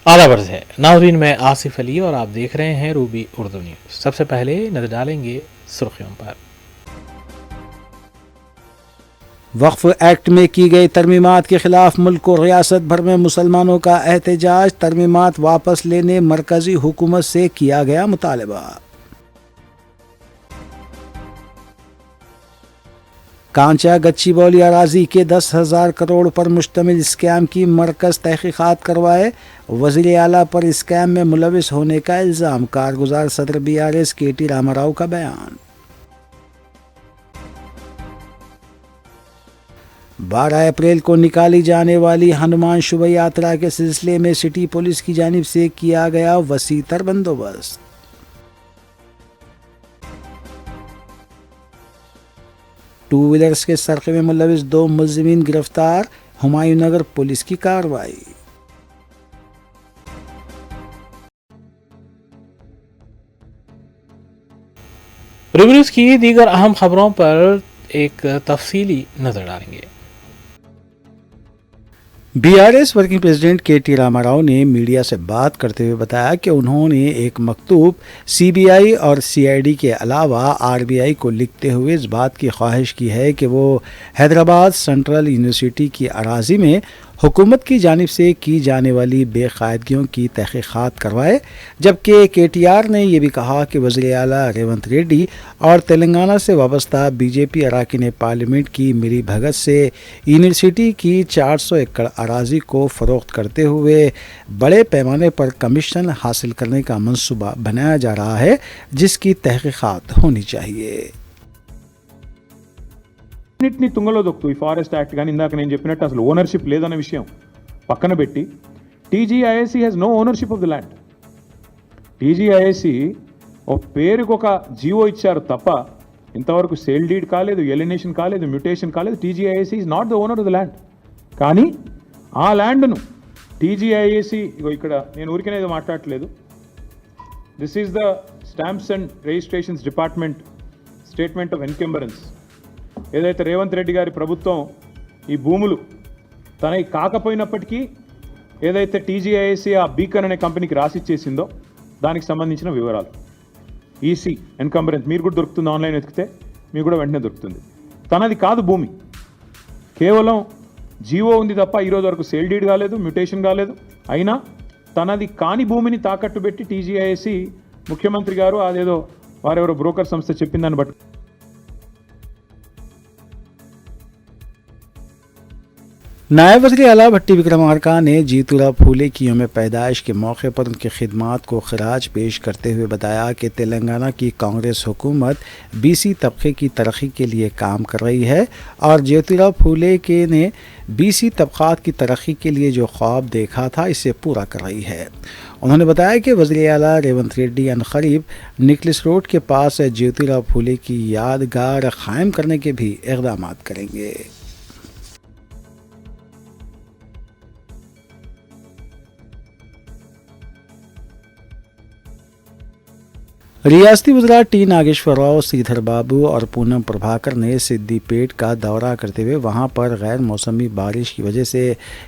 اعلیٰ برز ہے ناظرین، میں آصف علی اور آپ دیکھ رہے ہیں روبی اردو نیوز۔ سب سے پہلے نظر ڈالیں گے سرخیوں پر۔ وقف ایکٹ میں کی گئی ترمیمات کے خلاف ملک و ریاست بھر میں مسلمانوں کا احتجاج، ترمیمات واپس لینے مرکزی حکومت سے کیا گیا مطالبہ۔ کانچا گچی بولی اراضی کے 10,000 کروڑ پر مشتمل اسکیم کی مرکز تحقیقات کروائے، وزیر اعلیٰ پر اسکیم میں ملوث ہونے کا الزام، کارگزار صدر BRS KT راما راؤ کا بیان۔ 12 اپریل کو نکالی جانے والی ہنومان شوبھا یاترا کے سلسلے میں سٹی پولیس کی جانب سے کیا گیا وسیع تر بندوبست۔ ٹو ویلرز کے سرقے میں ملوث 2 ملزمین گرفتار، ہمایوں نگر پولیس کی کارروائی۔ روبی نیوز کی دیگر اہم خبروں پر ایک تفصیلی نظر ڈالیں گے۔ BRS working president KT Rama Rao نے میڈیا سے بات کرتے ہوئے بتایا کہ انہوں نے ایک مکتوب CBI اور CID کے علاوہ RBI کو لکھتے ہوئے اس بات کی خواہش کی ہے کہ وہ حیدرآباد سینٹرل یونیورسٹی کی اراضی میں حکومت کی جانب سے کی جانے والی بے قاعدگیوں کی تحقیقات کروائے، جبکہ KTR نے یہ بھی کہا کہ وزیر اعلیٰ ریونت ریڈی اور تلنگانہ سے وابستہ BJP اراکین پارلیمنٹ کی ملی بھگت سے یونیورسٹی کی 400 ایکڑ اراضی کو فروخت کرتے ہوئے بڑے پیمانے پر کمیشن حاصل کرنے کا منصوبہ بنایا جا رہا ہے، جس کی تحقیقات ہونی چاہیے۔ అన్నిటినీ తుంగలో దొక్కుతూ ఈ ఫారెస్ట్ యాక్ట్ కానీ ఇందాక నేను చెప్పినట్టు అసలు ఓనర్షిప్ లేదన్న విషయం పక్కన పెట్టి TGIAC has no ownership of the land. TGIAC ఒక పేరుకు ఒక జీవో ఇచ్చారు తప్ప ఇంతవరకు సేల్ డీడ్ కాలేదు, ఎలినేషన్ కాలేదు, మ్యూటేషన్ కాలేదు. TGIAC is not the owner of the land. కానీ ఆ ల్యాండ్ను TGIAC ఇక్కడ నేను ఊరికనేది మాట్లాడట్లేదు. This is the stamps and registrations department statement of encumbrance. ఏదైతే రేవంత్ రెడ్డి గారి ప్రభుత్వం ఈ భూములు తనకి కాకపోయినప్పటికీ ఏదైతే TGIAC ఆ బీకన్ అనే కంపెనీకి రాసిచ్చేసిందో దానికి సంబంధించిన వివరాలు ఈసీ ఎన్కంబరెన్స్ మీరు కూడా దొరుకుతుంది, ఆన్లైన్ వెతికితే మీకు కూడా వెంటనే దొరుకుతుంది. తనది కాదు భూమి, కేవలం జీవో ఉంది తప్ప ఈరోజు వరకు సేల్ డీడ్ కాలేదు, మ్యూటేషన్ కాలేదు. అయినా తనది కాని భూమిని తాకట్టు పెట్టి TGIAC ముఖ్యమంత్రి గారు అదేదో వారెవరో బ్రోకర్ సంస్థ చెప్పిందని బట్టి نائب وزیر اعلیٰ بھٹی وکرمارکا نے جیتو رام پھولے کی یوم پیدائش کے موقع پر ان کی خدمات کو خراج پیش کرتے ہوئے بتایا کہ تلنگانہ کی کانگریس حکومت BC طبقے کی ترقی کے لیے کام کر رہی ہے اور جیتو رام پھولے کے نے BC طبقات کی ترقی کے لیے جو خواب دیکھا تھا اسے پورا کر رہی ہے۔ انہوں نے بتایا کہ وزیر اعلیٰ ریونت ریڈی عنقریب نکلس روڈ کے پاس جیتو رام پھولے کی یادگار قائم کرنے کے بھی اقدامات کریں گے۔ ریاستی وزراء T ناگیشور راؤ، سریدھر بابو اور پونم پربھاکر نے سدی پیٹ کا دورہ کرتے ہوئے وہاں پر غیر موسمی بارش کی وجہ سے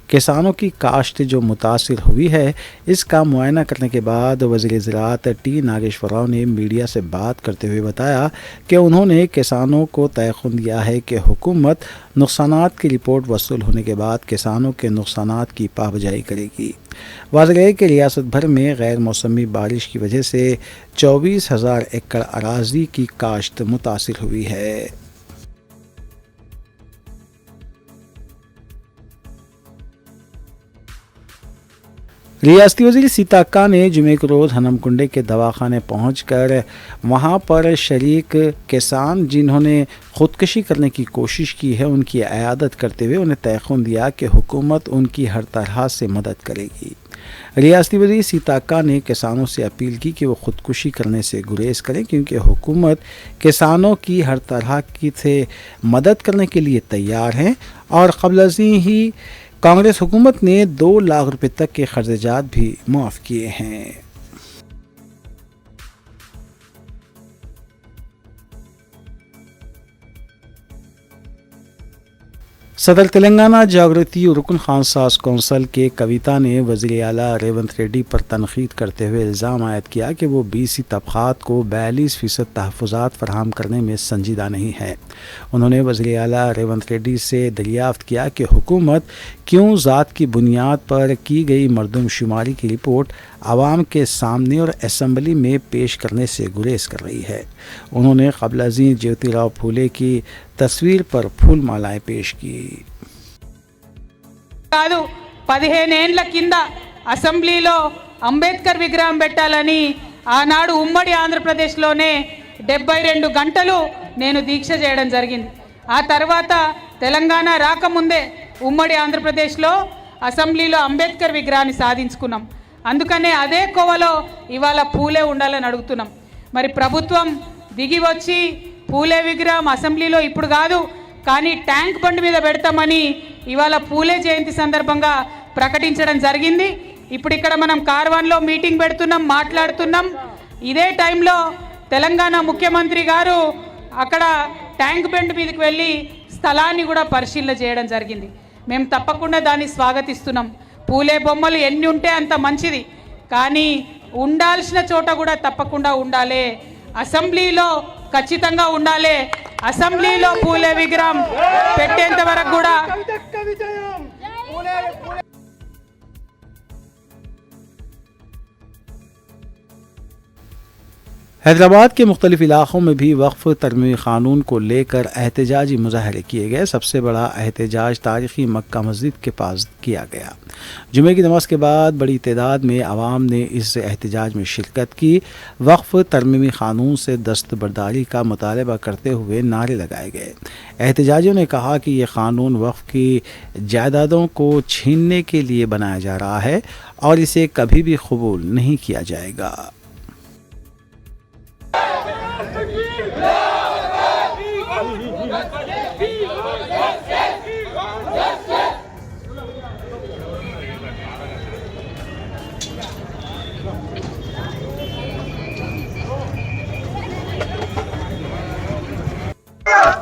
کسانوں کی کاشت جو متاثر ہوئی ہے اس کا معائنہ کرنے کے بعد وزیر زراعت T ناگیشور راؤ نے میڈیا سے بات کرتے ہوئے بتایا کہ انہوں نے کسانوں کو تیقن دیا ہے کہ حکومت نقصانات کی رپورٹ وصول ہونے کے بعد کسانوں کے نقصانات کی پابجائی کرے گی۔ واضح ہے کہ ریاست بھر میں غیر موسمی بارش کی وجہ سے 24,000 ایکڑ اراضی کی کاشت متاثر ہوئی ہے۔ ریاستی وزیر سیتا اکا نے جمعے کے روز ہنم کنڈے کے دواخانے پہنچ کر وہاں پر شریک کسان جنہوں نے خودکشی کرنے کی کوشش کی ہے ان کی عیادت کرتے ہوئے انہیں تیقن دیا کہ حکومت ان کی ہر طرح سے مدد کرے گی۔ ریاستی وزیر سیتا اکا نے کسانوں سے اپیل کی کہ وہ خودکشی کرنے سے گریز کریں کیونکہ حکومت کسانوں کی ہر طرح کی سے مدد کرنے کے لیے تیار ہے اور قبل ازیں ہی کانگریس حکومت نے 2 لاکھ روپے تک کے قرض جات بھی معاف کیے ہیں۔ सदर तेलंगाना जागृति रुकन खान सास कौंसल के कविता ने वज़ीर आला रेवंत रेड्डी पर तनकीद करते हुए इल्ज़ाम आयद किया कि वो BC तबक़ात को 42% तहफ़्फ़ुज़ात फ़राहम करने में संजीदा नहीं है। उन्होंने वज़ीर आला रेवंत रेड्डी से दरियाफ़्त किया कि हुकूमत क्यों ज़ात की बुनियाद पर की गई मरदमशुमारी की रिपोर्ट आवाम के सामने और असम्बली में पेश करने से गुरेज कर रही है। उन्होंने क़ब्ल अज़ीं ज्योतिराव फूले की तस्वीर पर फूल मालाएं पेश की। 15 ఏళ్ల కింద అసెంబ్లీలో అంబేద్కర్ విగ్రహం పెట్టాలని ఆనాడు ఉమ్మడి ఆంధ్రప్రదేశ్లోనే 72 గంటలు నేను దీక్ష చేయడం జరిగింది. ఆ తర్వాత తెలంగాణ రాకముందే ఉమ్మడి ఆంధ్రప్రదేశ్లో అసెంబ్లీలో అంబేద్కర్ విగ్రహాన్ని సాధించుకున్నాం. అందుకనే అదే కోవలో ఇవాళ పూలే ఉండాలని అడుగుతున్నాం. మరి ప్రభుత్వం దిగి వచ్చి పూలే విగ్రహం అసెంబ్లీలో ఇప్పుడు కాదు కానీ ట్యాంక్ బండ్ మీద పెడతామని ఇవాళ పూలే జయంతి సందర్భంగా ప్రకటించడం జరిగింది. ఇప్పుడు ఇక్కడ మనం కార్వాన్లో మీటింగ్ పెడుతున్నాం, మాట్లాడుతున్నాం. ఇదే టైంలో తెలంగాణ ముఖ్యమంత్రి గారు అక్కడ ట్యాంక్ బండ్ మీదకి వెళ్ళి స్థలాన్ని కూడా పరిశీలన చేయడం జరిగింది. మేము తప్పకుండా దాన్ని స్వాగతిస్తున్నాం. పూలే బొమ్మలు ఎన్ని ఉంటే అంత మంచిది, కానీ ఉండాల్సిన చోట కూడా తప్పకుండా ఉండాలి. అసెంబ్లీలో ఖచ్చితంగా ఉండాలి. అసెంబ్లీలో పూలే విగ్రహం పెట్టేంత వరకు కూడా हैदराबाद के मुख्तलिफ इलाक़ों में भी वक्फ़ तरमीमी क़ानून को लेकर एहतजाजी मुज़ाहरे किए गए। सबसे बड़ा एहतजाज तारीख़ी मक्का मस्जिद के पास किया गया। जुमे की नमाज के बाद बड़ी तादाद में आवाम ने इस एहतजाज में शिरकत की। वक्फ़ तरमीमी क़ानून से दस्तबरदारी का मुतालबा करते हुए नारे लगाए गए। एहतजाजियों ने कहा कि ये क़ानून वक्फ़ की जायदादों को छीनने के लिए बनाया जा रहा है और इसे कभी भी कबूल नहीं किया जाएगा।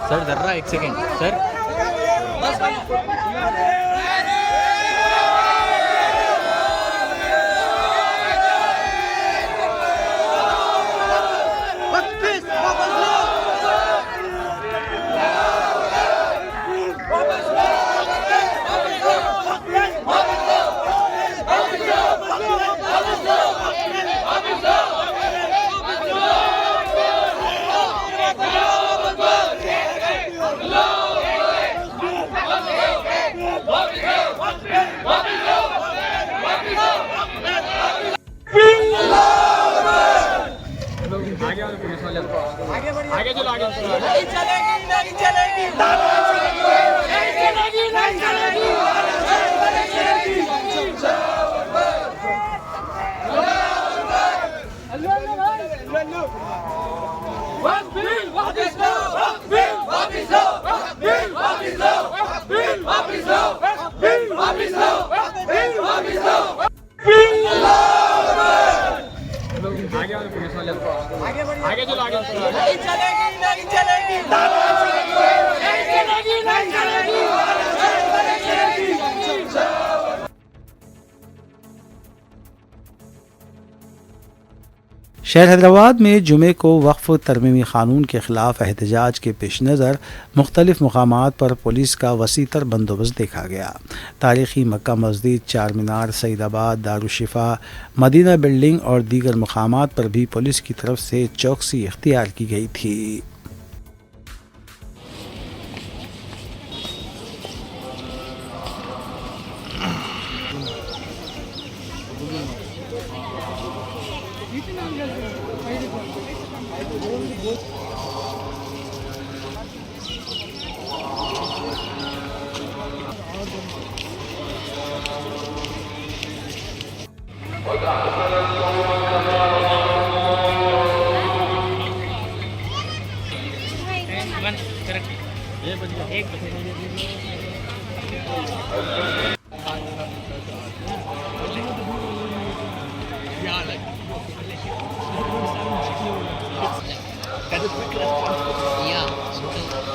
सर जर्रा एक सेकेंड सर। शहर हैदराबाद में जुमे को वक्फ़ तरमीमी क़ानून के ख़िलाफ़ एहतजाज के पेश नज़र मुख्तलिफ मकामात पर पुलिस का वसीतर बंदोबस्त देखा गया। तारीख़ी मक्का मस्जिद, चार मीनार, सईदाबाद, दारुशिफ़ा, मदीना बिल्डिंग और दीगर मकामात पर भी पुलिस की तरफ से चौकसी इख्तियार की गई थी।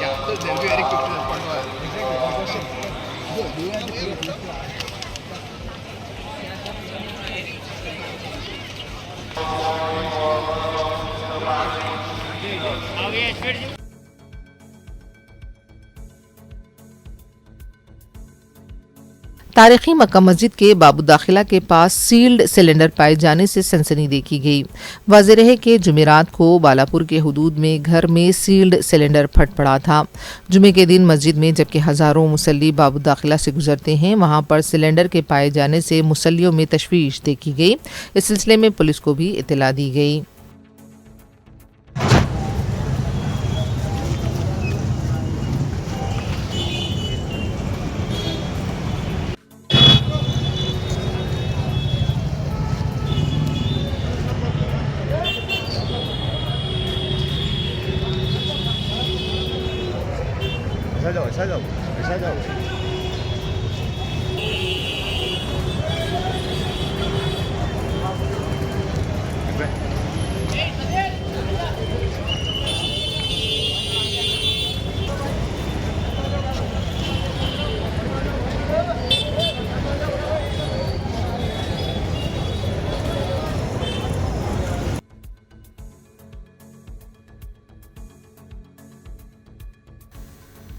Yeah, so they'll be very quick to respond to our तारीखी मक्का मस्जिद के बाबू दाखिला के पास सील्ड सिलेंडर पाए जाने से सनसनी देखी गई। वाज़ेह रहे कि जुमेरात को बालापुर के हुदूद में घर में सील्ड सिलेंडर फट पड़ा था। जुमे के दिन मस्जिद में जबकि हज़ारों मुसल्ली बाबू दाखिला से गुजरते हैं, वहां पर सिलेंडर के पाए जाने से मुसल्लियों में तशवीश देखी गई। इस सिलसिले में पुलिस को भी इत्तला दी गई।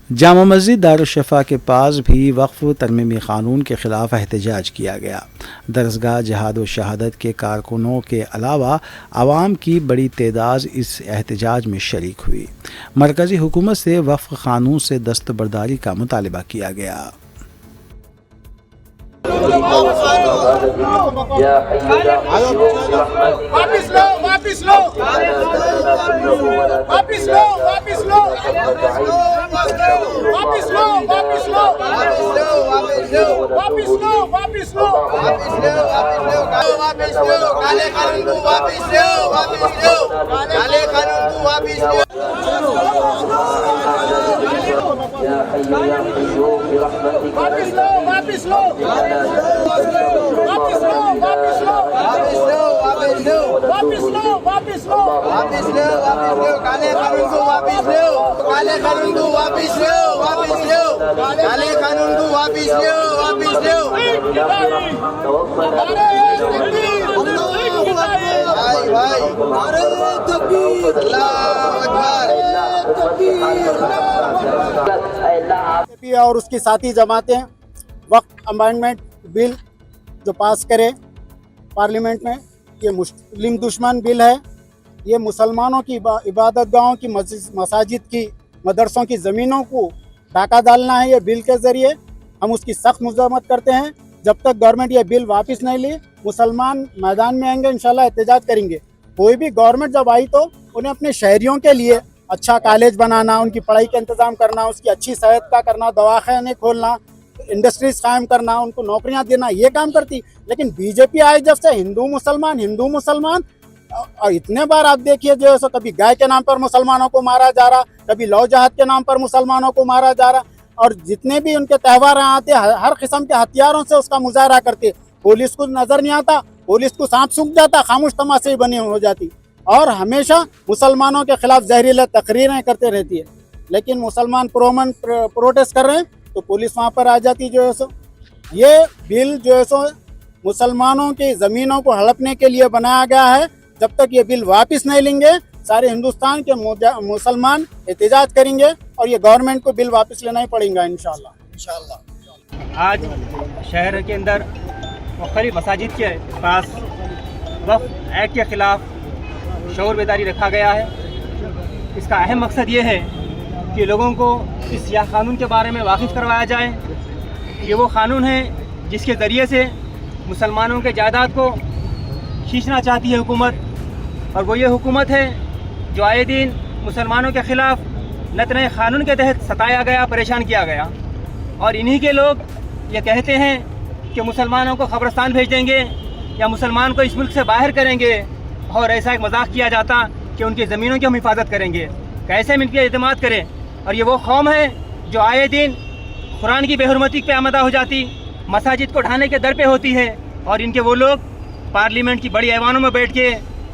जामा मस्जिद दारुश्शफ़ा के पास भी वक्फ तरमीमी क़ानून के ख़िलाफ़ एहतजाज किया गया। दरसगाह जहाद व शहादत के कारकुनों के अलावा आवाम की बड़ी तादाद इस एहतजाज में शरीक हुई। मरकज़ी हुकूमत से वक्फ क़ानून से दस्तबरदारी का मुतालबा किया गया। और उसकी साथी जमातें वक्फ अमेंडमेंट बिल जो पास करे पार्लियामेंट में, ये मुस्लिम दुश्मन बिल है। ये मुसलमानों की इबादत गाहों की, मसाजिद की, मदरसों की ज़मीनों को डाका डालना है। ये बिल के ज़रिए हम उसकी सख्त मुज़ाहमत करते हैं। जब तक गवर्नमेंट ये बिल वापस नहीं ली, मुसलमान मैदान में आएंगे, इंशाल्लाह एहतजाज करेंगे। कोई भी गवर्नमेंट जब आई तो उन्हें अपने शहरियों के लिए अच्छा कॉलेज बनाना, उनकी पढ़ाई का इंतज़ाम करना, उसकी अच्छी सेहत का करना, दवाखाने खोलना, इंडस्ट्रीज कायम करना, उनको नौकरियां देना, ये काम करती। लेकिन बीजेपी आई जब से हिंदू मुसलमान और इतने बार आप देखिए जो है कभी गाय के नाम पर मुसलमानों को मारा जा रहा, कभी लौ जहाद के नाम पर मुसलमानों को मारा जा रहा, और जितने भी उनके त्यौहार आते हर किस्म के हथियारों से उसका मुजाहरा करते। पुलिस को नजर नहीं आता, पुलिस को सांप सूख जाता, खामोश तमाशे बनी हो जाती और हमेशा मुसलमानों के खिलाफ जहरीला तकरीरें करते रहती है। लेकिन मुसलमान प्रोटेस्ट कर रहे हैं तो पुलिस वहाँ पर आ जाती जो है सो। ये बिल जो है सो मुसलमानों की ज़मीनों को हड़पने के लिए बनाया गया है। जब तक ये बिल वापस नहीं लेंगे सारे हिंदुस्तान के मुसलमान एहतजाज करेंगे और ये गवर्नमेंट को बिल वापस लेना ही पड़ेगा इंशाल्लाह। आज शहर के अंदर मुख्तलिफ मसाजिद के पास वक्फ एक्ट के ख़िलाफ़ शऊर बेदारी रखा गया है। इसका अहम मकसद ये है कि लोगों को इस सियाह क़ानून के बारे में वाकिफ़ करवाया जाए। ये वो क़ानून है जिसके ज़रिए से मुसलमानों के जायदाद को खींचना चाहती है हुकूमत, और वो ये हुकूमत है जो आए दिन मुसलमानों के ख़िलाफ़ नत नए क़ानून के तहत सताया गया, परेशान किया गया। और इन्हीं के लोग ये कहते हैं कि मुसलमानों को क़ब्रिस्तान भेज देंगे या मुसलमान को इस मुल्क से बाहर करेंगे, और ऐसा एक मजाक किया जाता कि उनकी ज़मीनों की हम हिफाजत करेंगे। कैसे हम इनकी एतमाद करें? और ये वो कौम है जो आए दिन कुरान की बेहुरमती पे आमदा हो जाती, मसाजिद को ढाने के दर पे होती है, और इनके वो लोग पार्लियामेंट की बड़ी ऐवानों में बैठ के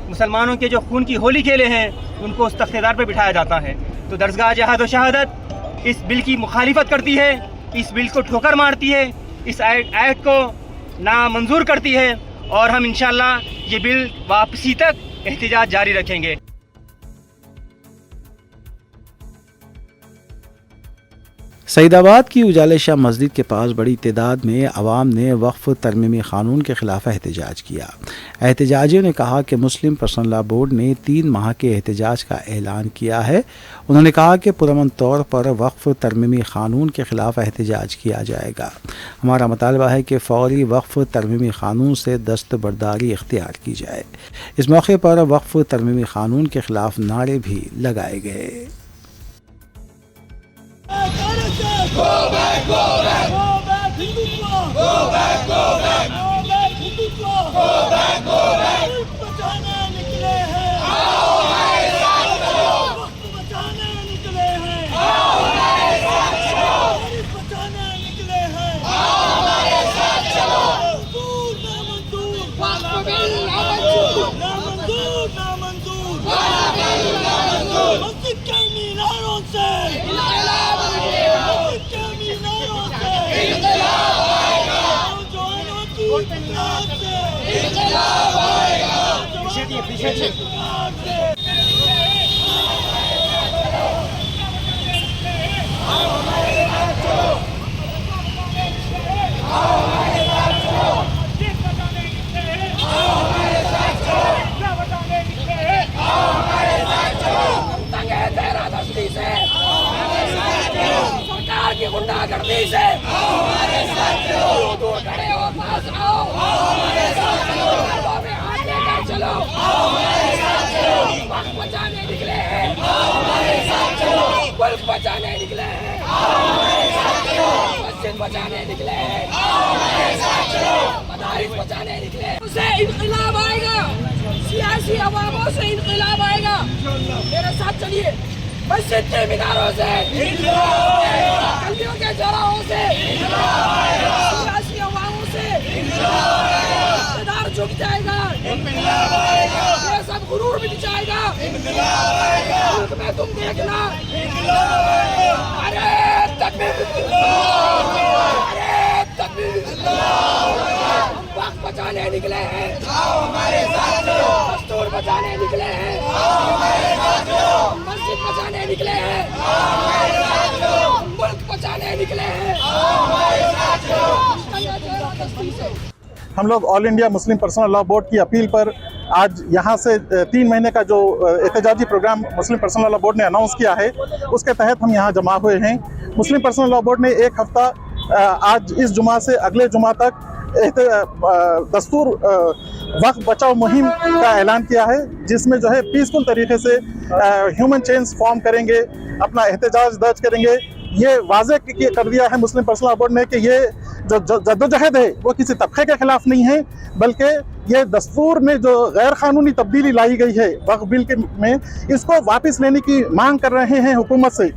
मुसलमानों के जो खून की होली खेले हैं उनको उस तख्तेदार पे बिठाया जाता है। तो दरसगाह जहाद व शहादत इस बिल की मुखालिफत करती है, इस बिल को ठोकर मारती है, इस एक्ट को नामंजूर करती है और हम इंशाअल्लाह ये बिल वापसी तक एहतजाज जारी रखेंगे। सईदाबाद की उजाले शाह मस्जिद के पास बड़ी तादाद में अवाम ने वक्फ तरमीमी क़ानून के ख़िलाफ़ एहतजाज किया। एहतजाजियों ने कहा कि मुस्लिम पर्सनल लॉ बोर्ड ने 3 माह के एहतजाज का ऐलान किया है। उन्होंने कहा कि पुरअमन तौर पर वक्फ तरमीमी क़ानून के ख़िलाफ़ एहतजाज किया जाएगा। हमारा मुतालबा है कि फ़ौरी वक्फ तरमीमी क़ानून से दस्तबरदारी इख्तियार की जाए। इस मौके पर वक्फ तरमीमी क़ानून के ख़िलाफ़ नारे भी लगाए गए। Go back, go back, go back, Hindutva. Go back, go back, go back, Hindutva. Go back, go back. वक्त बचाने निकले हैं। आओ हमारे साथ चलो। वक्त बचाने निकले हैं। आओ हमारे साथ चलो। वक्त बचाने निकले हैं। आओ हमारे साथ चलो। मंजूर ना मंजूर। वक्त बिल ना मंजूर। ना मंजूर ना मंजूर। वक्त बिल ना मंजूर। मस्जिद के मीनारों से इनकलाब सरकार की गुंडागर्दी से हमारे साथ चलो। दूर खड़े हो, पास आओ, हमारे साथ चलो। हाथों में हाथ लेकर चलो, हमारे साथ चलो। वक्त बचाने निकले हैं, हमारे साथ चलो। मुल्क बचाने निकले हैं, हमारे साथ चलो। मस्जिद बचाने निकले हैं, हमारे साथ चलो। मदारिस बचाने निकले हैं। उससे इनकलाब आएगा, सियासी अवामों से इनकलाब आएगा। मेरे साथ चलिए। मस्जिद के मीनारों से, गलियों के चौराहों से, सियासी अवामों से इक़्तिदार झुक जाएगा। ये सब गुरूर मिट जाएगा। मुल्क में तुम देखना। अरे तकबीर, अरे तकबीर। हम वक्त बचाने निकले हैं, हमारे साथ चलो। दस्तूर बचाने निकले हैं, हमारे साथ चलो। मस्जिद बचाने निकले हैं, हमारे साथ चलो। मुल्क बचाने निकले हैं, हमारे साथ चलो। हम लोग all India Muslim personal law board की अपील पर आज यहाँ से 3 महीने का जो एहतजाजी प्रोग्राम मुस्लिम पर्सनल लॉ बोर्ड ने अनाउंस किया है, उसके तहत हम यहाँ जमा हुए हैं। मुस्लिम पर्सनल लॉ बोर्ड ने 1 हफ्ता आज इस जुमा से अगले जुमा तक दस्तूर वक्त बचाओ मुहिम का ऐलान किया है, जिसमें जो है पीसफुल तरीके से ह्यूमन चेन्स फॉर्म करेंगे, अपना एहतजाज दर्ज करेंगे। ये वाज़ेह कर दिया है मुस्लिम पर्सनल लॉ बोर्ड ने कि ये जो जद्दोजहद है वो किसी तबके के खिलाफ नहीं है, बल्कि ये दस्तूर में जो गैर कानूनी तब्दीली लाई गई है वक्फ बिल के में, इसको वापस लेने की मांग कर रहे हैं हुकूमत से,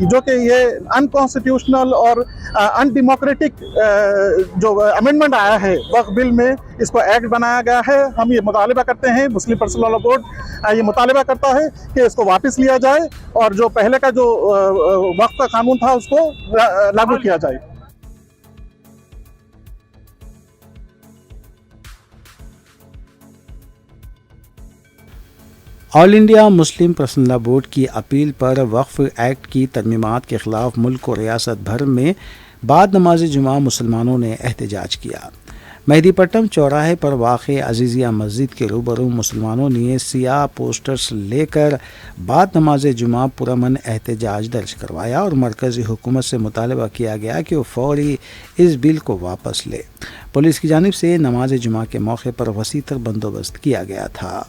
जो कि ये अनकॉन्स्टिट्यूशनल और अनडेमोक्रेटिक जो अमेंडमेंट आया है वक्फ बिल में, इसको एक्ट बनाया गया है। हम ये मुतालिबा करते हैं, मुस्लिम पर्सनल लॉ बोर्ड ये मुतालिबा करता है कि इसको वापस लिया जाए और जो पहले का जो वक्फ का कानून था उसको लागू किया जाए। All India Muslim personal law board की अपील पर वक्फ एक्ट की तरमीमात के ख़िलाफ़ मुल्क और रियासत भर में बाद नमाज जुमा मुसलमानों ने एहतजाज किया। मेहदीपट्टनम चौराहे पर वाक़े अजीज़िया मस्जिद के रूबरू मुसलमानों ने सियाह पोस्टर्स लेकर बाद नमाज जुमा पुरअमन एहतजाज दर्ज करवाया और मरकज़ी हुकूमत से मुतालबा किया गया कि वो फ़ौरी इस बिल को वापस ले। पुलिस की जानिब से नमाज जुमा के मौके पर वसीतर बंदोबस्त किया गया था।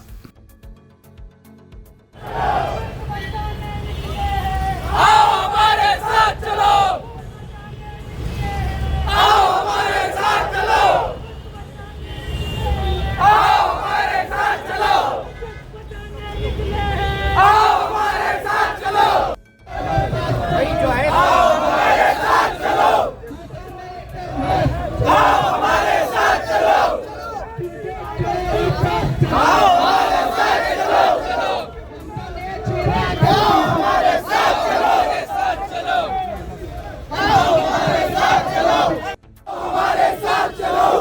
आओ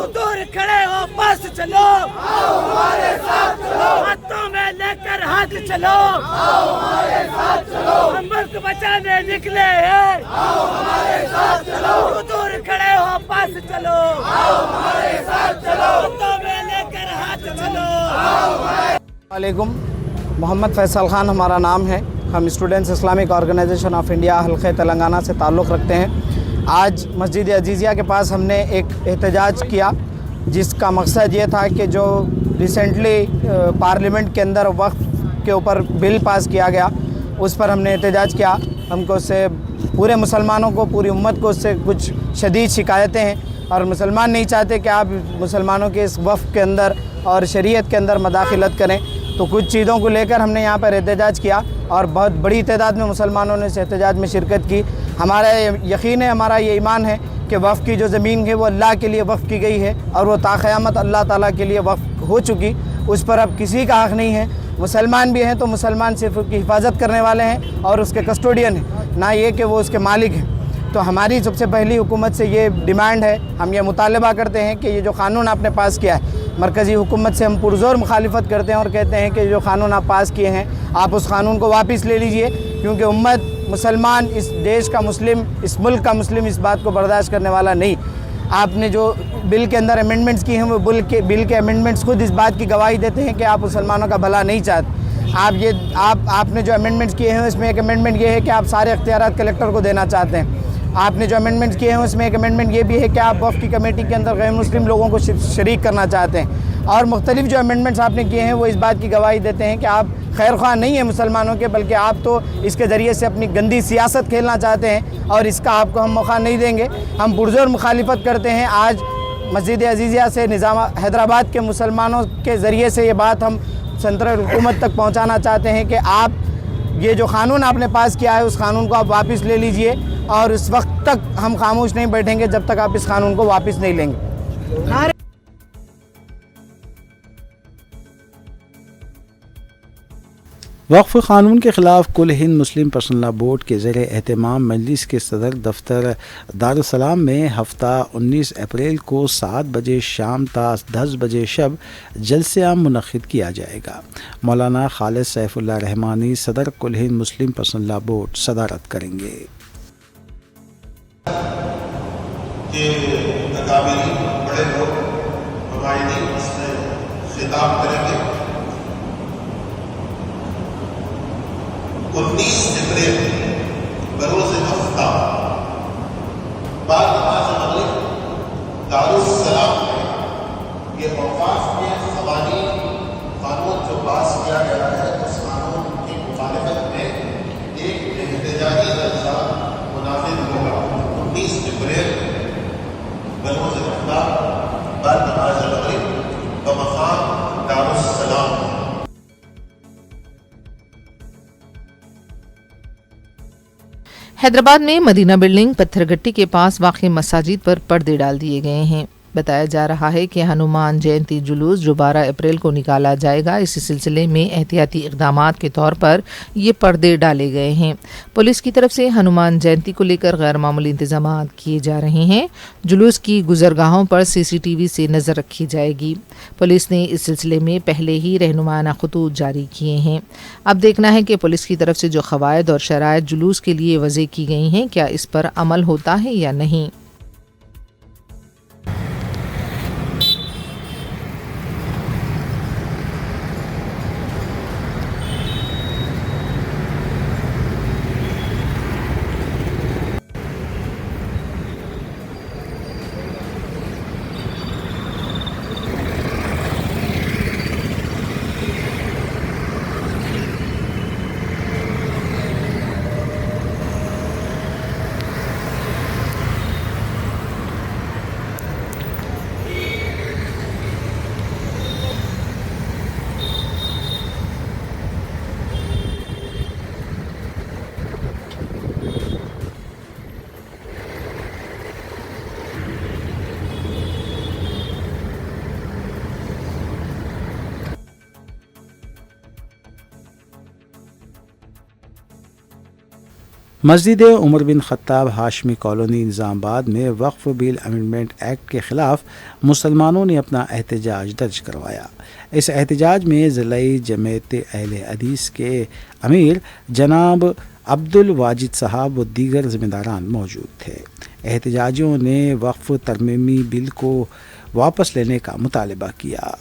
दूर खड़े हो पास चलो, आओ हमारे साथ चलो, हाथों में लेकर हाथ चलो, आओ हमारे साथ चलो, हम मुल्क बचाने निकले हैं, आओ हमारे साथ चलो, दूर खड़े हो पास चलो, आओ हमारे साथ चलो, हाथों में लेकर हाथ चलो, आओ हमारे। वालेकुम, मोहम्मद फैसल ख़ान हमारा नाम है। हम Students Islamic Organisation of India हल्के तेलंगाना से ताल्लुक़ रखते हैं। आज मस्जिद अजीज़िया के पास हमने एक एहतजाज किया जिसका मकसद ये था कि जो रिसेंटली पार्लियामेंट के अंदर वक्फ के ऊपर बिल पास किया गया उस पर हमने एहतजाज किया। हमको उससे पूरे मुसलमानों को, पूरी उम्मत को उससे कुछ शदीद शिकायतें हैं और मुसलमान नहीं चाहते कि आप मुसलमानों के इस वक्फ के अंदर और शरीयत के अंदर मदाखिलत करें। तो कुछ चीज़ों को लेकर हमने यहाँ पर एहतजाज किया और बहुत बड़ी तादाद में मुसलमानों ने इस एहतजाज में शिरकत की। हमारा यकीन है, हमारा ये ईमान है कि वफ़ की जो ज़मीन है वो अल्लाह के लिए वफ़ की गई है और वो ताक़यामत अल्लाह ताला के लिए वफ़ हो चुकी, उस पर अब किसी का हक़ नहीं है। मुसलमान भी हैं तो मुसलमान सिर्फ उसकी हिफाजत करने वाले हैं और उसके कस्टोडियन हैं, ना ये कि वो उसके मालिक हैं। तो हमारी सबसे पहली हुकूमत से ये डिमांड है, हम ये मुतालबा करते हैं कि ये जो क़ानून आपने पास किया है, मरकज़ी हुकूमत से हम पुरज़ोर मुखालिफत करते हैं और कहते हैं कि जो क़ानून आप पास किए हैं आप उस क़ानून को वापस ले लीजिए, क्योंकि उम्मत मुसलमान, इस देश का मुस्लिम, इस मुल्क का मुस्लिम इस बात को बर्दाश्त करने वाला नहीं। आपने जो बिल के अंदर अमेंडमेंट्स किए हैं वो बिल के अमेंडमेंट्स खुद इस बात की गवाही देते हैं कि आप मुसलमानों का भला नहीं चाहते। आपने जो अमेंडमेंट्स किए हैं उसमें एक अमेंडमेंट ये है कि आप सारे इख्तियारात कलेक्टर को देना चाहते हैं। आपने जो अमेंडमेंट्स किए हैं उसमें एक अमेंडमेंट ये भी है कि आप वफ़ की कमेटी के अंदर गैर मुस्लिम लोगों को शरीक करना चाहते हैं। और मुख्तलिफ जो अमेंडमेंट्स आपने किए हैं वो इस बात की गवाही देते हैं कि आप खैर ख्वाह नहीं है मुसलमानों के, बल्कि आप तो इसके ज़रिए से अपनी गंदी सियासत खेलना चाहते हैं और इसका आपको हम मौका नहीं देंगे। हम पुरज़ोर मुखालिफत करते हैं। आज मस्जिद अजीज़िया से निज़ाम हैदराबाद के मुसलमानों के ज़रिए से ये बात हम सेंट्रल हुकूमत तक पहुँचाना चाहते हैं कि आप ये जो क़ानून आपने पास किया है उस क़ानून को आप वापस ले लीजिए और इस वक्त तक हम खामोश नहीं बैठेंगे जब तक आप इस क़ानून को वापस नहीं लेंगे। वक्फ क़ानून के ख़िलाफ़ कुल हिंद मुस्लिम पर्सनल लॉ बोर्ड के ज़ेर एहतमाम मजलिस के सदर दफ्तर दारुस्सलाम में हफ्ता 19 अप्रैल को 7 बजे शाम ता 10 बजे शब जलसे आम मुनक़्क़िद किया जाएगा। मौलाना खालिद सैफुल्लाह रहमानी सदर कुल हिंद मुस्लिम पर्सनल लॉ बोर्ड सदारत करेंगे। बड़े लोग खिताब करेंगे। 19 अप्रैल बरोज़ हफ्ता बाद नमाज़ मग़रिब दारुस्सलाम में ये औक़ाफ़ के क़वानीन क़ानून जो पास किया गया है उस क़ानून की मुखालिफत में एक एहतजाजी जलसा मुनाज़िर होगा। 19 अप्रैल बरोज़ हफ्ता बाद नमाज़ मग़रिब बमक़ाम दारुस्सलाम। हैदराबाद में मदीना बिल्डिंग पत्थरगट्टी के पास वाक़ई मसाजिद पर पर्दे डाल दिए गए हैं। बताया जा रहा है कि हनुमान जयंती जुलूस जो 12 अप्रैल को निकाला जाएगा, इसी सिलसिले में एहतियाती इक़दामात के तौर पर ये पर्दे डाले गए हैं। पुलिस की तरफ से हनुमान जयंती को लेकर गैर मामूली इंतजामात किए जा रहे हैं। जुलूस की गुजरगाहों पर CCTV से नज़र रखी जाएगी। पुलिस ने इस सिलसिले में पहले ही रहनुमाना खतूत जारी किए हैं। अब देखना है कि पुलिस की तरफ से जो क़वायद और शराइत जुलूस के लिए वज़े की गई हैं क्या इस पर अमल होता है या नहीं। मस्जिद Umar bin Khattab Hashmi colony Nizamabad में वक्फ बिल अमेंडमेंट एक्ट के ख़िलाफ़ मुसलमानों ने अपना एहतजाज दर्ज करवाया। इस एहतजाज में ज़िलाई जमात अहले हदीस के अमीर जनाब अब्दुल वाजिद साहब व दीगर ज़िम्मेदारान मौजूद थे। एहतजाजियों ने वक्फ तरमीमी बिल को वापस लेने का मुतालबा किया।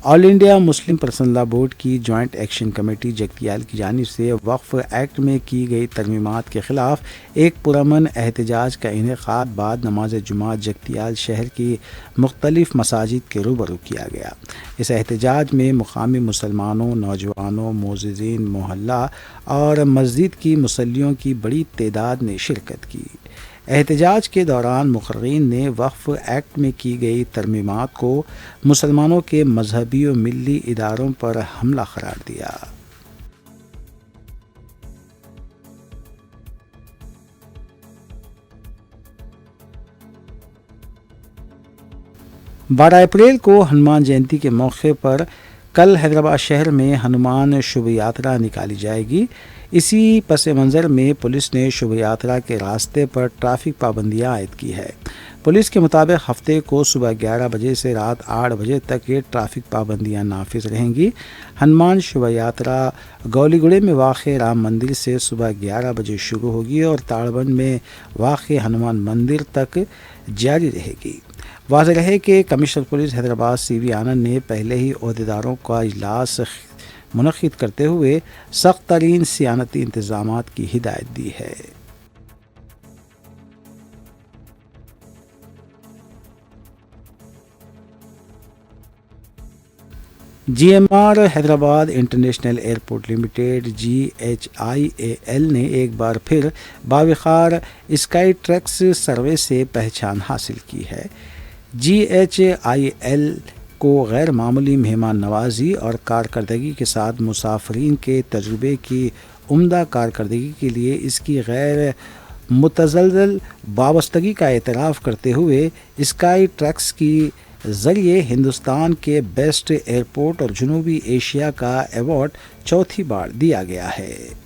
All India Muslim personal law board की जॉइंट एक्शन कमेटी जगतियाल की जानिब से वक्फ एक्ट में की गई तरमीमात के ख़िलाफ़ एक पुरअमन एहतजाज का इनेकाद बाद नमाज जुमात जगतियाल शहर की मुख्तलिफ मसाजिद के रूबरू किया गया। इस एहतजाज में मुकामी मुसलमानों, नौजवानों, मोअज़्ज़िज़ीन मोहल्ला और मस्जिद की मुसल्लियों की बड़ी तादाद ने शिरकत की। एहतजाज के दौरान मुक़र्रीन ने वक्फ एक्ट में की गई तरमीमात को मुसलमानों के मजहबी और मिली इदारों पर हमला करार दिया। बारह अप्रैल को हनुमान जयंती के मौके पर कल हैदराबाद शहर में हनुमान शुभ यात्रा निकाली जाएगी। इसी पस मंज़र में पुलिस ने शुभ यात्रा के रास्ते पर ट्रैफिक पाबंदियां आयद की है। पुलिस के मुताबिक हफ्ते को सुबह 11 बजे से रात 8 बजे तक ये ट्रैफिक पाबंदियां नाफिज रहेंगी। हनुमान शुभ यात्रा गौलीगुड़े में वाक़ राम मंदिर से सुबह 11 बजे शुरू होगी और ताड़बंद में वाक़ हनुमान मंदिर तक जारी रहेगी। वाज़ेह रहे कि कमिश्नर पुलिस हैदराबाद CV आनंद ने पहले ही ओहदेदारों का इजलास मुनक़िद करते हुए सख्त तरीन सियानती इंतज़ामात की हिदायत दी है। GMR Hyderabad international airport limited GHIAL ने एक बार फिर बावखार स्काई ट्रैक्स सर्वे से पहचान हासिल की है। GHIAL को गैर मामूली मेहमान नवाजी और कारकर्दगी के साथ मुसाफरीन के तजुर्बे की उम्दा कारकर्दगी के लिए इसकी गैर मुतज़लज़ल वाबस्तगी का एतराफ़ करते हुए स्काई ट्रैक्स की ज़रिए हिंदुस्तान के बेस्ट एयरपोर्ट और जनूबी एशिया का अवार्ड चौथी बार दिया गया है।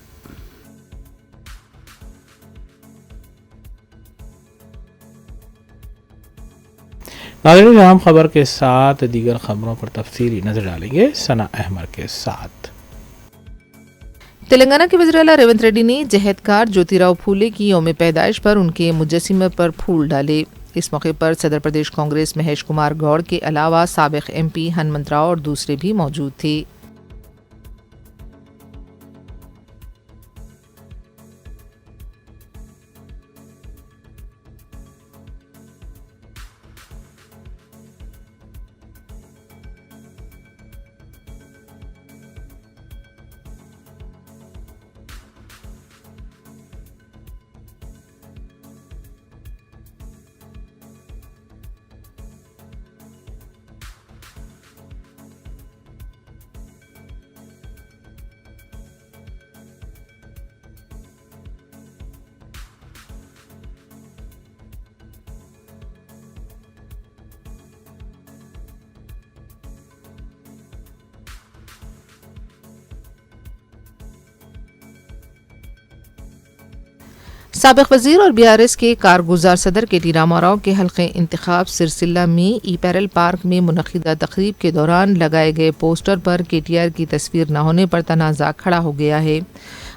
नाज़रीन, अहम खबर के साथ दीगर खबरों पर तफसीली नजर डालेंगे सना अहमद के साथ। तेलंगाना के वज़ीर-ए-आला रेवंत रेड्डी ने जहदकार ज्योतिराव फूले की यौम पैदाइश पर उनके मुजस्सिमे पर फूल डाले। इस मौके पर सदर प्रदेश कांग्रेस महेश कुमार गौड़ के अलावा साबिक MP हनुमंत राव और दूसरे भी मौजूद थे। साबिक वज़ीर और BRS के कारगुजार सदर KT रामाराव के हल्क़े इंतखाब सिरसिल्ला में ई-पैरल पार्क में मुनक़िदा तक़रीब के दौरान लगाए गए पोस्टर पर KTR की तस्वीर न होने पर तनाज़ा खड़ा हो गया है।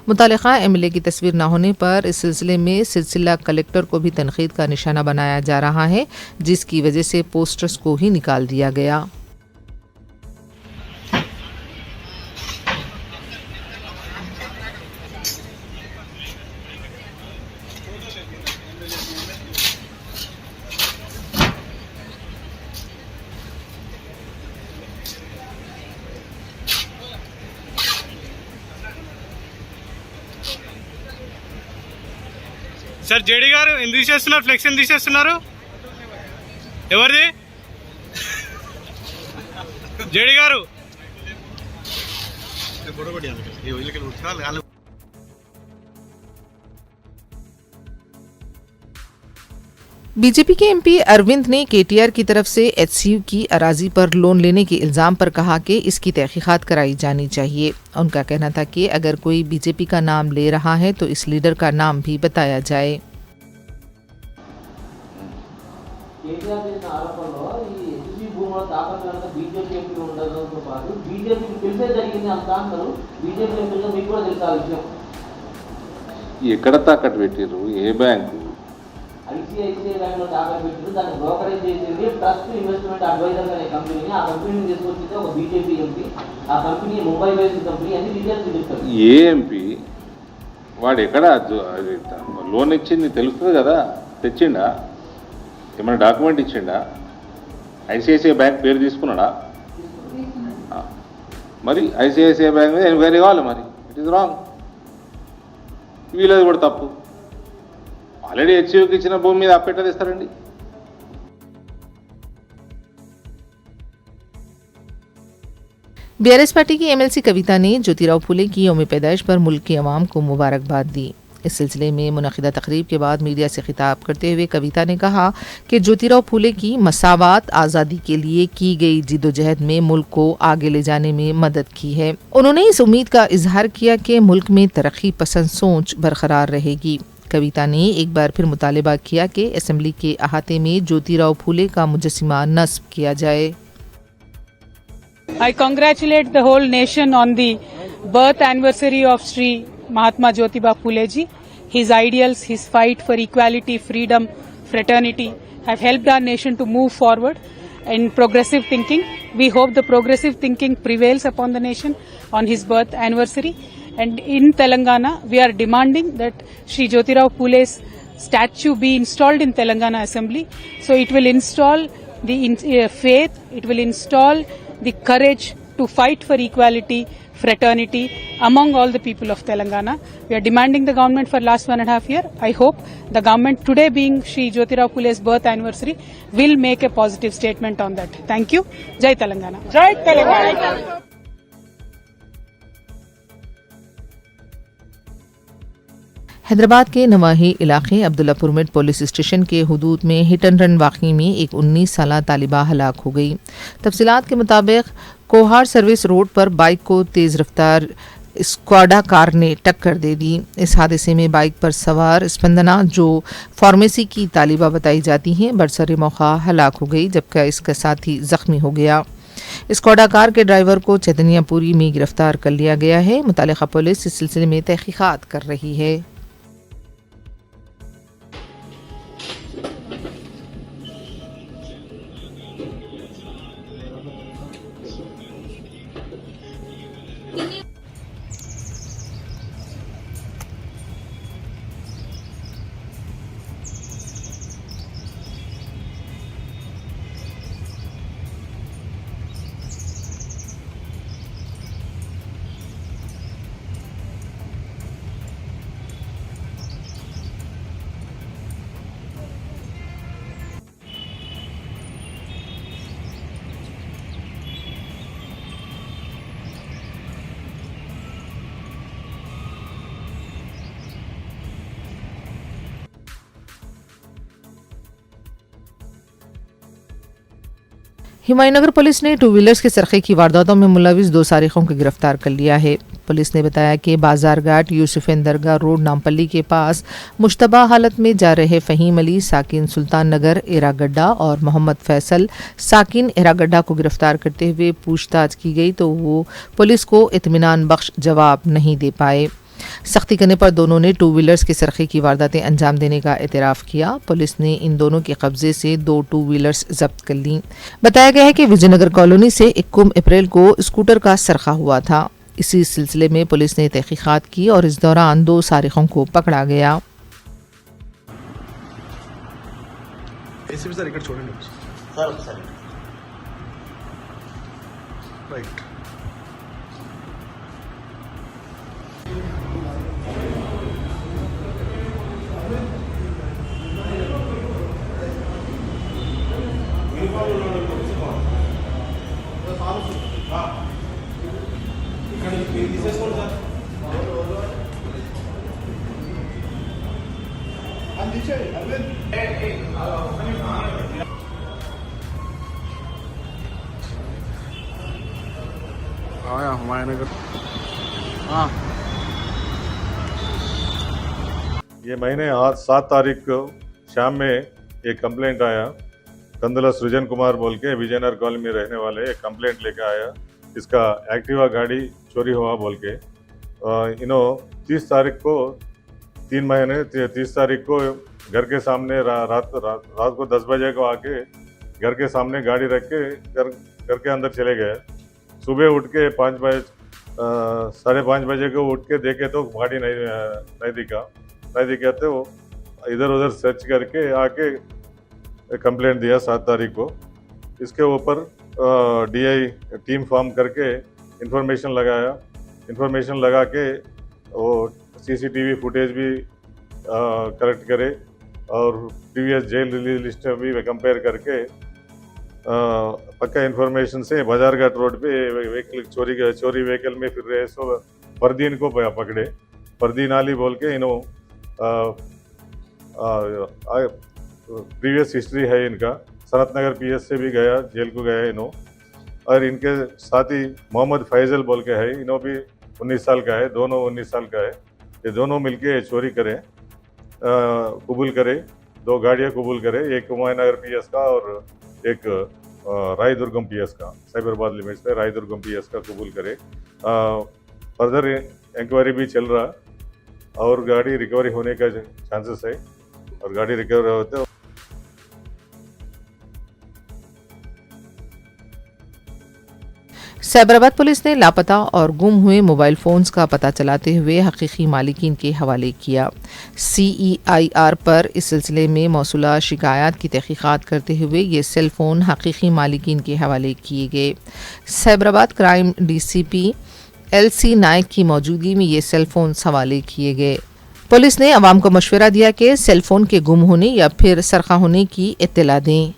मुतालिका MLA की तस्वीर न होने पर इस सिलसिले में सिरसिल्ला कलेक्टर को भी तनक़ीद का निशाना बनाया जा रहा है, जिसकी वजह से पोस्टर्स को ही निकाल दिया गया। సార్ జేడీ గారు ఎందుకు తీసేస్తున్నారు? ఫ్లెక్స్ ఎందుకు తీసేస్తున్నారు? ఎవరిది? జేడీ గారు बीजेपी के एमपी अरविंद ने केटीआर की तरफ से एचसीयू की अराजी पर लोन लेने के इल्ज़ाम पर कहा कि इसकी तहकीकात कराई जानी चाहिए। उनका कहना था कि अगर कोई बीजेपी का नाम ले रहा है तो इस लीडर का नाम भी बताया जाए। ఎక్కడ తాకట్టు పెట్టారు? ఏ బ్యాంకు? ఐసిఐసిఐ బ్యాంక్లో తాకట్టు పెట్టారు. దాన్ని బ్రోకరేజ్ చేసేది ట్రస్ట్ ఇన్వెస్ట్మెంట్ అడ్వైజర్ అనే కంపెనీ. ఆ కంపెనీని తీసుకొచ్చింది ఒక బీజేపీ ఎంపీ. ఆ కంపెనీ ముంబై బేస్డ్ కంపెనీ అని డీటెయిల్స్ ఇస్తారు. ఏ ఎంపీ? వాడు ఎక్కడ లోన్ ఇచ్చింది తెలుస్తుంది కదా, తెచ్చిండా? ఏమైనా డాక్యుమెంట్ ఇచ్చిండా? ఐసిఐసిఐ బ్యాంక్ పేరు తీసుకున్నాడా? మరి ఐసిఐసిఐ బ్యాంక్ మీద ఎంక్వైరీ కావాలి. మరి ఇట్ ఈస్ రాంగ్. వీళ్ళది కూడా తప్పు. ఆల్రెడీ హెచ్సియూకి ఇచ్చిన భూమి మీద అప్పెట్టదిస్తారండి. बीआरएस पार्टी की एमएलसी कविता ने ज्योतिराव फूले की यौम पैदाइश पर मुल्क की आवाम को मुबारकबाद दी। इस सिलसिले में मुनक़िदा तकरीब के बाद मीडिया से खिताब करते हुए कविता ने कहा कि ज्योतिराव फूले की मसावात आज़ादी के लिए की गई जिद्दोजहद में मुल्क को आगे ले जाने में मदद की है। उन्होंने इस उम्मीद का इजहार किया कि मुल्क में तरक्की पसंद सोच बरकरार रहेगी। कविता ने एक बार फिर मुतालबा किया कि असेंबली के अहाते में ज्योतिराव फूले का मुजस्सिमा नस्ब किया जाए। I congratulate the whole nation on the birth anniversary of Sri Mahatma Jyotiba Phule ji. His ideals, his fight for equality, freedom, fraternity have helped our nation to move forward in progressive thinking. We hope the progressive thinking prevails upon the nation on his birth anniversary. And in Telangana, we are demanding that Sri Jyotirao Phule's statue be installed in Telangana Assembly. So it will install the faith, it will install the courage to fight for equality, fraternity among all the people of Telangana. We are demanding the government for last 1.5 years. I hope the government today, being Sri Jyotirao Phule's birth anniversary, will make a positive statement on that. Thank you. Jai Telangana. Jai Telangana. Hyderabad के नवाही इलाके अब्दुल्लापुर में police station के हुदूद में hit and run वाक़ई में एक 19 साला तालिबा हलाक हो गई। तफसीलात के मुताबिक कोहार सर्विस रोड पर बाइक को तेज़ रफ्तार स्क्वाडा कार ने टक्कर दे दी। इस हादसे में बाइक पर सवार स्पंदना, जो फार्मेसी की तालिबा बताई जाती हैं, बरसर मौका हलाक हो गई, जबकि इसका साथी ज़ख्मी हो गया। स्क्वाडा कार के ड्राइवर को चैतन्यपुरी में गिरफ्तार कर लिया गया है। मुतालिका पुलिस इस सिलसिले में तहकीकात कर रही है। हुमायूंनगर पुलिस ने टू व्हीलर्स के सरखे की वारदातों में मुलविस 2 सारिकों को गिरफ्तार कर लिया है। पुलिस ने बताया कि बाजार घाट यूसुफेन दरगाह रोड नामपल्ली के पास मुश्तबा हालत में जा रहे फ़हीम अली साकिन सुल्तान नगर एरागड्डा और मोहम्मद फैसल साकिन एरागड्डा को गिरफ्तार करते हुए पूछताछ की गई तो वो पुलिस को इत्मीनान बख्श जवाब नहीं दे पाए। सख्ती करने पर दोनों ने टू व्हीलर्स के सरखे की वारदातें अंजाम देने का एतराफ़ किया। पुलिस ने इन दोनों के कब्जे से 2 टू व्हीलर्स जब्त कर ली। बताया गया है कि विजयनगर कॉलोनी से 21 अप्रैल को स्कूटर का सरखा हुआ था। इसी सिलसिले में पुलिस ने तहकीकात की और इस दौरान 2 सारिकों को पकड़ा गया। آیا ہمایوں نگر. ہاں یہ مہینے 7 تاریخ کو شام میں ایک کمپلینٹ آیا. کندلا سرجن کمار بول کے وجے نگر کالونی میں رہنے والے ایک کمپلینٹ لے کے آیا. اس کا ایکٹیوا گاڑی چوری ہوا بول کے. انہوں 30 تاریخ کو 3 مہینے 30 تاریخ کو گھر کے سامنے رات کو 10 بجے کو آ کے گھر کے سامنے گاڑی رکھ کے گھر کے اندر چلے گئے. صبح اٹھ کے 5 بجے 5:30 بجے کو اٹھ کے دیکھے تو گاڑی نہیں دکھا تو ادھر ادھر سرچ کر کے آ کے کمپلینٹ دیا 7 تاریخ کو. اس کے اوپر ڈی آئی ٹیم فارم کر کے انفارمیشن لگا کے وہ CCTV فوٹیج بھی کریکٹ کرے اور پریویس جیل ریلیز لسٹ بھی کمپیئر کر کے پکا انفارمیشن سے بازار گھاٹ روڈ پہ وہیکل چوری وہیکل میں پھر رہے سو فردین کو پکڑے. فردین علی بول کے انہوں پریویس ہسٹری ہے ان کا. سنت نگر PS سے بھی گیا, جیل کو گیا انہوں. اور ان کے ساتھی محمد فیضل بول کے ہے, انہوں بھی 19 سال کا ہے, دونوں 19 سال کا ہے. یہ دونوں مل کے چوری کرے قبول کرے, 2 گاڑیاں قبول کرے, ایک ہمایوں نگر PS کا اور ایک رائے درگم PS کا, سائبر آباد لمٹس میں رائے درگم PS کا قبول کرے. فردر انکوائری بھی چل رہا اور گاڑی ریکوری ہونے کا چانسز ہے اور گاڑی ریکور ہوتے. سائبرآباد پولیس نے لاپتہ اور گم ہوئے موبائل فونز کا پتہ چلاتے ہوئے حقیقی مالکین کے حوالے کیا. CEIR پر اس سلسلے میں موصولہ شکایات کی تحقیقات کرتے ہوئے یہ سیل فون حقیقی مالکین کے حوالے کیے گئے. سائبرآباد کرائم DCP LC نائک کی موجودگی میں یہ سیل فونز حوالے کیے گئے. پولیس نے عوام کو مشورہ دیا کہ سیل فون کے گم ہونے یا پھر سرقہ ہونے کی اطلاع دیں.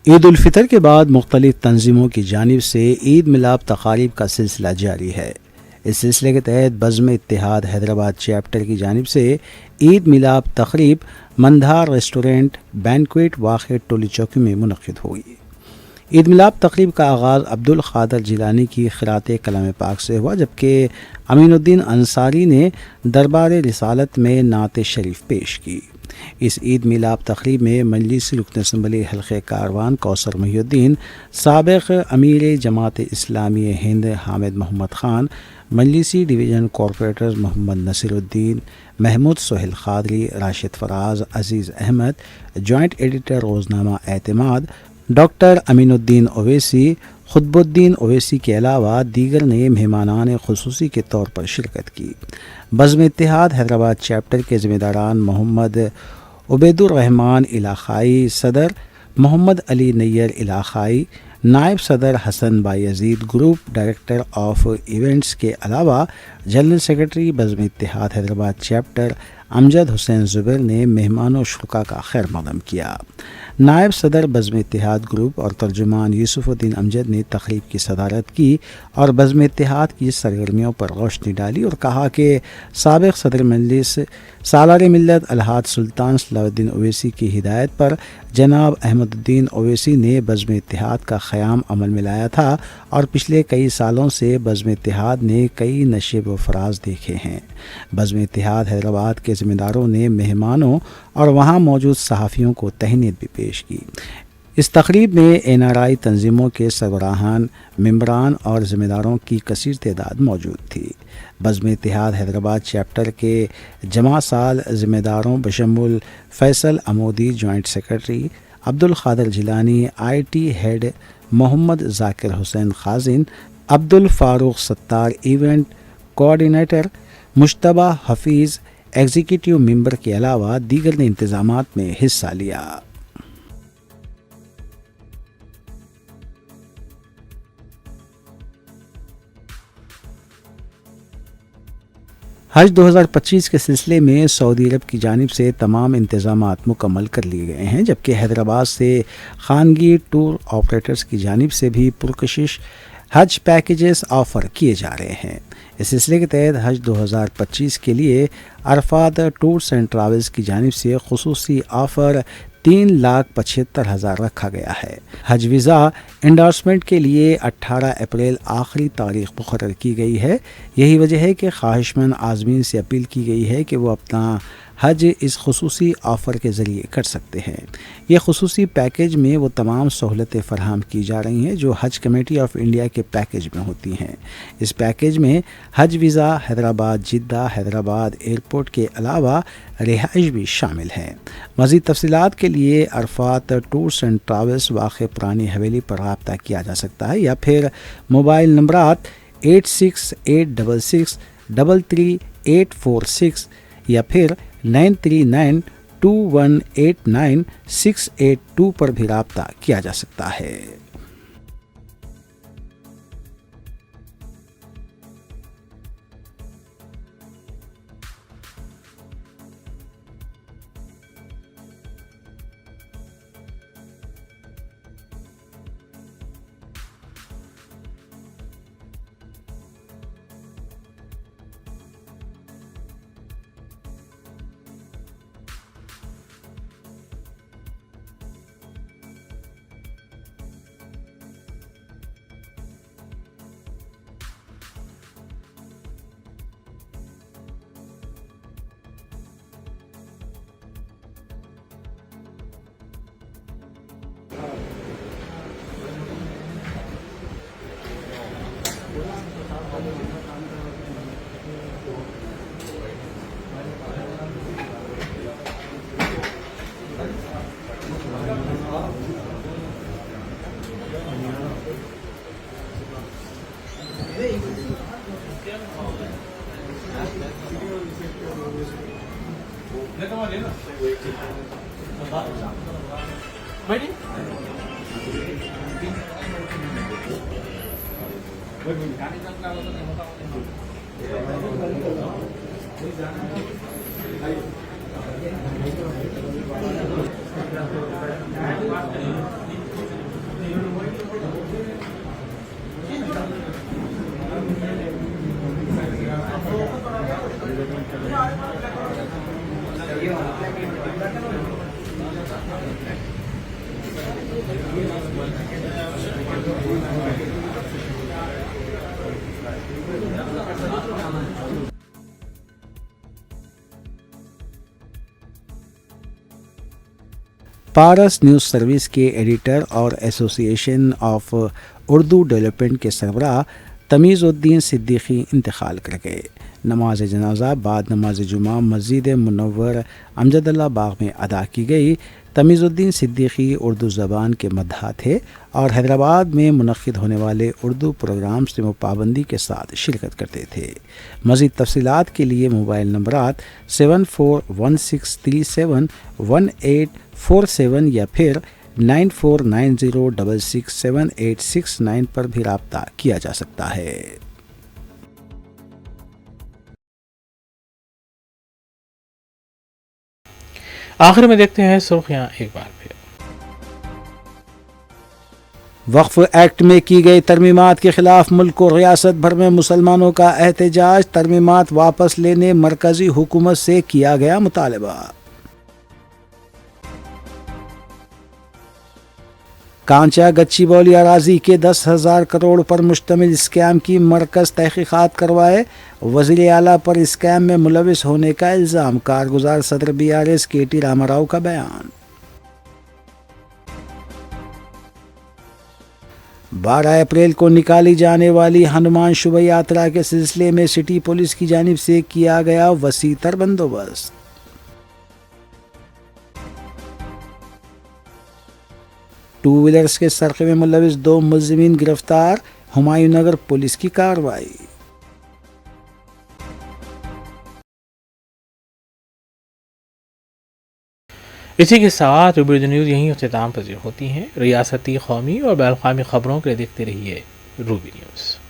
عید الفطر کے بعد مختلف تنظیموں کی جانب سے عید ملاد تقاریب کا سلسلہ جاری ہے. اس سلسلے کے تحت بزم اتحاد حیدرآباد چیپٹر کی جانب سے عید ملاد تقریب مندھار ریسٹورنٹ بینکویٹ واقع ٹولی چوکی میں منعقد ہوئی. عید ملاد تقریب کا آغاز عبد القادر جیلانی کی قرأت کلام پاک سے ہوا، جبکہ امین الدین انصاری نے دربار رسالت میں نعت شریف پیش کی. اس عید میلاد تقریب میں مجلس رکن اسمبلی حلقہ کاروان کوثر محی الدین، سابق امیر جماعت اسلامی ہند حامد محمد خان، مجلسی ڈویژن کارپوریٹر محمد نصیر الدین، محمود سہیل قادری، راشد فراز، عزیز احمد، جوائنٹ ایڈیٹر روزنامہ اعتماد، ڈاکٹر امین الدین اویسی، خطب الدین اویسی کے علاوہ دیگر نے مہمانان خصوصی کے طور پر شرکت کی. بزم اتحاد حیدرآباد چیپٹر کے ذمہ داران محمد عبید الرحمان علاقائی صدر، محمد علی نیر علاقائی نائب صدر، Hasan Bayazid group director of events کے علاوہ جنرل سیکرٹری بزم اتحاد حیدرآباد چیپٹر امجد حسین زبیر نے مہمان و شرکا کا خیر مقدم کیا. نائب صدر بزم اتحاد گروپ اور ترجمان یوسف الدین امجد نے تقریب کی صدارت کی اور بزم اتحاد کی سرگرمیوں پر روشنی ڈالی اور کہا کہ سابق صدر مجلس سالار ملت الحاج سلطان صلاح الدین اویسی کی ہدایت پر جناب احمد الدین اویسی نے بزم اتحاد کا قیام عمل میں لایا تھا اور پچھلے کئی سالوں سے بزم اتحاد نے کئی نشیب و فراز دیکھے ہیں. بزم اتحاد حیدرآباد کے ذمہ داروں نے مہمانوں اور وہاں موجود صحافیوں کو تہنیت بھی پیش کی. اس تقریب میں NRI تنظیموں کے سربراہان، ممبران اور ذمہ داروں کی کثیر تعداد موجود تھی۔ بزم اتحاد حیدرآباد چیپٹر کے جمع سال ذمہ داروں بشمول Faisal Amoodi joint secretary, Abdul Qadir Jilani IT head, Muhammad Zakir Hussain خازن، Abdul Farooq Sattar event coordinator, Mujtaba Hafeez executive member کے علاوہ دیگر نے انتظامات میں حصہ لیا۔ حج 2025 کے سلسلے میں سعودی عرب کی جانب سے تمام انتظامات مکمل کر لیے گئے ہیں، جبکہ حیدرآباد سے خانگی ٹور آپریٹرز کی جانب سے بھی پرکشش حج پیکیجز آفر کیے جا رہے ہیں۔ اس سلسلے کے تحت حج 2025 کے لیے عرفات ٹورز اینڈ ٹریولز کی جانب سے خصوصی آفر 3,75,000 رکھا گیا ہے۔ حج ویزا انڈورسمنٹ کے لیے 18 اپریل آخری تاریخ مقرر کی گئی ہے۔ یہی وجہ ہے کہ خواہشمند عازمین سے اپیل کی گئی ہے کہ وہ اپنا حج اس خصوصی آفر کے ذریعے کر سکتے ہیں۔ یہ خصوصی پیکیج میں وہ تمام سہولتیں فراہم کی جا رہی ہیں جو حج کمیٹی آف انڈیا کے پیکیج میں ہوتی ہیں۔ اس پیکیج میں Haj visa, Hyderabad Jeddah Hyderabad airport کے علاوہ رہائش بھی شامل ہیں۔ مزید تفصیلات کے لیے عرفات ٹورز اینڈ ٹریولز واقع پرانی حویلی پر رابطہ کیا جا سکتا ہے، یا پھر موبائل نمبرات 8686333846 یا پھر 9392189682 پر بھی رابطہ کیا جا سکتا ہے۔ پارس نیوز سروس کے ایڈیٹر اور ایسوسی ایشن آف اردو ڈیولپمنٹ کے سربراہ تمیز الدین صدیقی انتقال کر گئے۔ نماز جنازہ بعد نماز جمعہ مسجد منور امجد اللہ باغ میں ادا کی گئی۔ تمیز الدین صدیقی اردو زبان کے مداح تھے اور حیدرآباد میں منعقد ہونے والے اردو پروگرامز میں پابندی کے ساتھ شرکت کرتے تھے۔ مزید تفصیلات کے لیے موبائل نمبرات 7416371847 یا پھر 9490667869 پر بھی رابطہ کیا جا سکتا ہے۔ آخر میں دیکھتے ہیں سرخیاں ایک بار پھر۔ وقف ایکٹ میں کی گئی ترمیمات کے خلاف ملک و ریاست بھر میں مسلمانوں کا احتجاج، ترمیمات واپس لینے مرکزی حکومت سے کیا گیا مطالبہ۔ کانچا گچی بولی اراضی کے 10,000 کروڑ پر مشتمل اسکیم کی مرکز تحقیقات کروائے، وزیر اعلیٰ پر اسکیم میں ملوث ہونے کا الزام، کارگزار صدر BRS KT راما راؤ کا بیان۔ 12 अप्रैल को निकाली जाने वाली हनुमान शोभा यात्रा के सिलसिले में सिटी पुलिस की जानिब से किया गया वसीतर बंदोबस्त। टू व्हीलर्स के सरक़े में मुलविस 2 मुलज़िमीन गिरफ्तार, हुमायूं नगर पुलिस की कार्रवाई। इसी के साथ रूबी उर्दू न्यूज़ यहीं अख्ताम पज़ीर होती हैं। रियासती, कौमी और बैनुल-अक़वामी खबरों के लिए देखते रहिए रूबी न्यूज़।